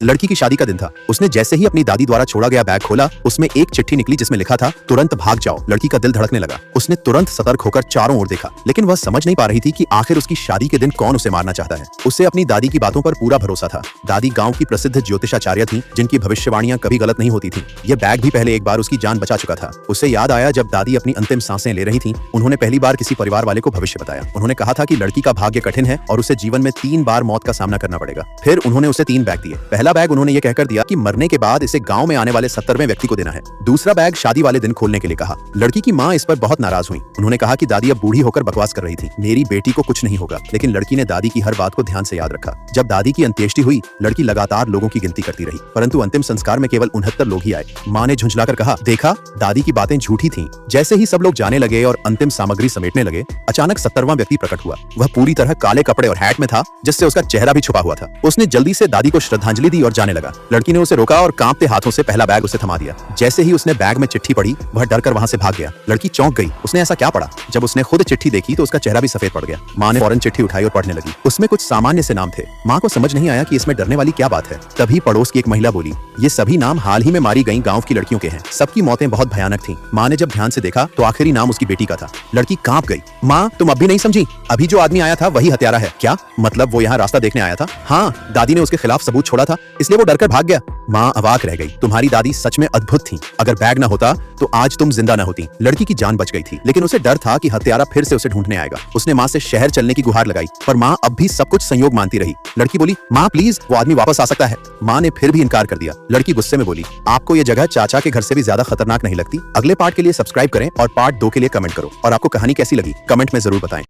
लड़की की शादी का दिन था। उसने जैसे ही अपनी दादी द्वारा छोड़ा गया बैग खोला, उसमें एक चिट्ठी निकली जिसमें लिखा था, तुरंत भाग जाओ। लड़की का दिल धड़कने लगा। उसने तुरंत सतर्क होकर चारों ओर देखा, लेकिन वह समझ नहीं पा रही थी कि आखिर उसकी शादी के दिन कौन उसे मारना चाहता है। उसे अपनी दादी की बातों पर पूरा भरोसा था। दादी गांव की प्रसिद्ध ज्योतिषाचार्य थी, जिनकी भविष्यवाणियां कभी गलत नहीं होती थी। यह बैग भी पहले एक बार उसकी जान बचा चुका था। उसे याद आया जब दादी अपनी अंतिम सांसें ले रही थी, उन्होंने पहली बार किसी परिवार वाले को भविष्य बताया। उन्होंने कहा था कि लड़की का भाग्य कठिन है और उसे जीवन में 3 बार मौत का सामना करना पड़ेगा। फिर उन्होंने उसे 3 बैग दिए। पहला बैग उन्होंने ये कहकर दिया कि मरने के बाद इसे गांव में आने वाले 70वें व्यक्ति को देना है। दूसरा बैग शादी वाले दिन खोलने के लिए कहा। लड़की की माँ इस पर बहुत नाराज हुई। उन्होंने कहा कि दादी अब बूढ़ी होकर बकवास कर रही थी, मेरी बेटी को कुछ नहीं होगा। लेकिन लड़की ने दादी की हर बात को ध्यान से याद रखा। जब दादी की अंत्येष्टि हुई, लड़की लगातार लोगों की गिनती करती रही, परंतु अंतिम संस्कार में केवल 69 लोग ही आए। माँ ने झुंझलाकर कहा, देखा, दादी की बातें झूठी थीं। जैसे ही सब लोग जाने लगे और अंतिम सामग्री समेटने लगे, अचानक 70वां व्यक्ति प्रकट हुआ। वह पूरी तरह काले कपड़े और हैट में था, जिससे उसका चेहरा भी छुपा हुआ था। उसने जल्दी से दादी को श्रद्धांजलि दी और जाने लगा। लड़की ने उसे रोका और कांपते हाथों से पहला बैग उसे थमा दिया। जैसे ही उसने बैग में चिट्ठी पढ़ी, वह डरकर वहां से भाग गया। लड़की चौंक गई। उसने ऐसा क्या पढ़ा? जब उसने खुद चिट्ठी देखी तो उसका चेहरा भी सफेद पड़ गया। माँ ने फौरन चिट्ठी उठाई और पढ़ने लगी। उसमें कुछ सामान्य से नाम थे। माँ को समझ नहीं आया कि इसमें डरने वाली क्या बात है। तभी पड़ोस की एक महिला बोली, ये सभी नाम हाल ही में मारी गई गांव की लड़कियों के हैं। सबकी मौतें बहुत भयानक थीं। माँ ने जब ध्यान से देखा तो आखिरी नाम उसकी बेटी का था। लड़की कांप गई। माँ, तुम अब भी नहीं समझी? अभी जो आदमी आया था वही हत्यारा है। क्या मतलब? वो यहाँ रास्ता देखने आया था? हाँ, दादी ने उसके खिलाफ सबूत छोड़ा था, इसलिए वो डरकर भाग गया। माँ अवाक रह गई। तुम्हारी दादी सच में अद्भुत थी। अगर बैग न होता तो आज तुम जिंदा न होती। लड़की की जान बच गई थी, लेकिन उसे डर था कि हत्यारा फिर से उसे ढूंढने आएगा। उसने माँ से शहर चलने की गुहार लगाई, पर माँ अब भी सब कुछ संयोग मानती रही। लड़की बोली, माँ प्लीज, वो आदमी वापस आ सकता है। माँ ने फिर भी इनकार कर दिया। लड़की गुस्से में बोली, आपको ये जगह चाचा के घर से भी ज्यादा खतरनाक नहीं लगती? अगले पार्ट के लिए सब्सक्राइब करें और पार्ट 2 के लिए कमेंट करो। और आपको कहानी कैसी लगी कमेंट में जरूर बताएं।